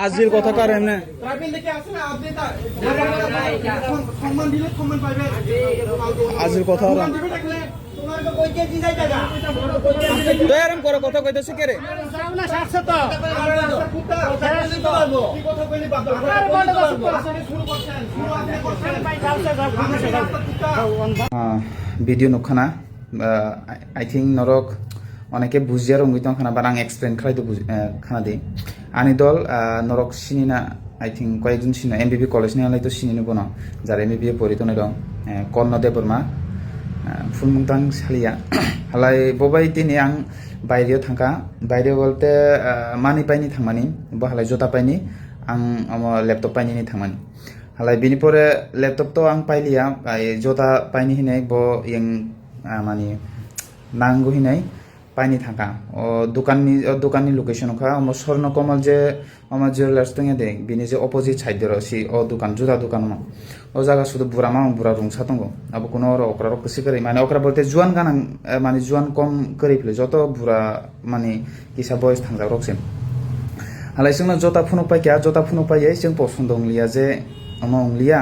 আজির কথা কারেন না আজির কথা করে কথা কইতেছে কে রে ভিডিও নখানা আই থিঙ্ক নরক অনেকে বুঝিয়া রঙিত খানা বা আং এক্সপ্লেন খালাইতো খানা দিই আনি দল নরক চিনি না আই থিঙ্ক কয়েকজন চিনি এমবিবি কলেজ নিয়ে হলে তো চিনি নেব না যারা এমবিবি পড়িত দं কর্ণদেব বর্মা ফুলমুংতাং সালিয়া হালাই ববাই দিনে আং বাইরেও থাকা বাইরে বলতে মানি পাইনি থাকমানি বা হালাই জোতা পাইনি আং ল্যাপটপ পাইনি থাকমানি হালাই বিনি পরে ল্যাপটপ তো আং পাইলিয়া জোতা পাইনি হিনাই ব ইং মানে নাंगौ হিনাই পাইনি থাকা ও দোকাননি লোকেশন খা আমার স্বর্ণকমল যে আমার জুয়েলার্স দङ দে বিনি যে অপোজিট সাইড সি ও দোকান জুতা দোকান ও জায়গা শুধু বুড়া মা বুড়া রুংসা দङ আবো কোনো অকরা রকসি করে মানে অকরা বলতে জুয়ান গানা মানে জুয়ান কম করে ফেলে যত বুড়া মানে কিসা বয়স থাকা রকসিম হালাই जोंना জতা ফুনুক পাইয়া জতা ফুনুক পাইयै जों পছন্দ লিয়া যে আমা লিয়া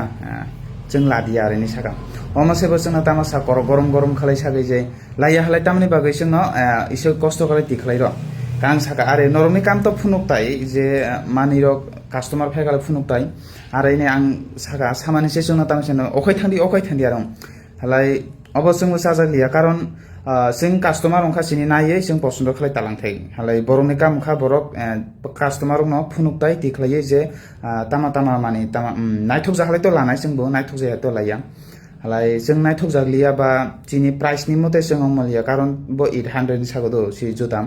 जों लादिया आरो नि सागा अमासेबो जोंना तामासा गरम गरम खालाय सागै जे लाया हालाय तामनि बागै जोंनो इसे कष्ट खालाय दिखलाय र गां सागा आरो नरमनि काम तो फुनुकताय जे मानि र कास्टमार फायगाल फुनुकताय आरो इने आं सागा सामानिसे जोंना तामसेनो अखै थांदि आरो हालाय अबसंबो साजा लिया कारण जों कास्टमार अंखासिनि नायै जों पसन्द खालाय तालांथाय हालाय बरनि काम खा बरक कास्टमार न फुनुकताय दिखलायै जे तामा मानि तामा नायथक जाखलाय तो लानाय जोंबो नायथक जाया तो लाया हालाय जों नायथक जागलिया बा जिनि प्राइसनि मते जों मलिया कारण ब 800 नि सागो दो सि जुदाम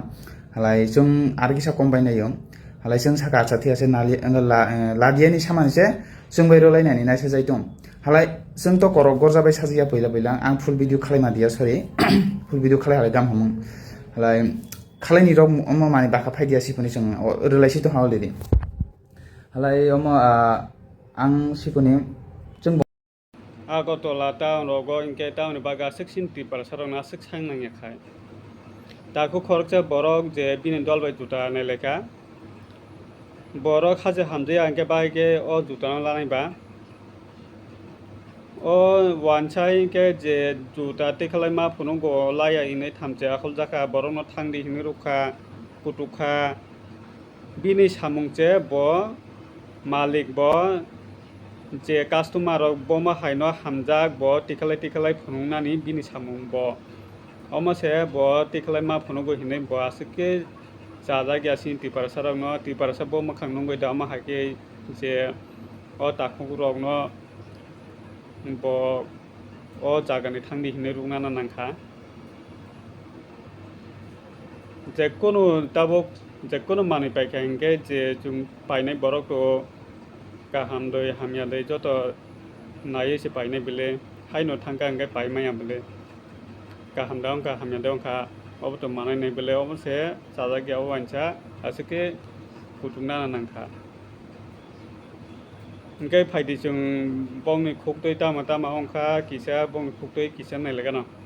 हालाय जों आरो किसा कम बायनायो हालाय जों साका आछाथियासे नालि लादियानि सामानसे जों बैरलायनानै नायसा जायदों हालाय जों तो कर गरजाबाय साजिया बैला आं फुल भिडिअ खालायमा दिया सरि फुल भिडिअ खालाय हालाय गाम हम हालाय खालायनि र माने बाखा फायदिया सिफुनि जों रिलायसि तो हावलेदि हालाय आं सिफुनि जों आगरतला टाउन रग इनके टाउन बागा 16 परसारना 6 सांनांयाखाय दाखु खरकसे बरक जे बिनि दलबाय दुटा नेलेका बरक हाजे हामजे आंके बायके ओ दुटाना लानायबा ओ वानसाय के जे जुता टेखालाय मा फुनं गो लाया इनै थामजे आखल जाका बरनो थांदि हिनि रुखा पुटुखा बिनि सामुंजे ब मालिक ब जे कास्टमार बमा हायनो हामजाक ब टेखालाय फुनंनानि बिनि सामुं ब अमसे ब टेखालाय मा फुनंगो हिनै ब आसके जाजा ग्यासिन टिपारसारनो टिपारसा ब मखां नंगै दा मा हाके जे ओ ताखुगु रगनो ब ओ जागानि थांदि हिनै रुंनाना नांखा जेकोनो ताबो जेकोनो मानि पाइका हिंगे जे जों पाइनाय बरको गाहाम दै हामिया दै जत नायै से पाइनाय बेले हायनो थांगा हिंगे पाइमाया बेले गाहाम दां का हामिया दां का अब तो मानाय नै बेले अबसे जाजा ग्याव वानसा आसके फुटुंना नांखा इनके फायदि जों बंनि खुक्तै तामा अंखा किसा बंनि खुक्तै किसा नायलागा न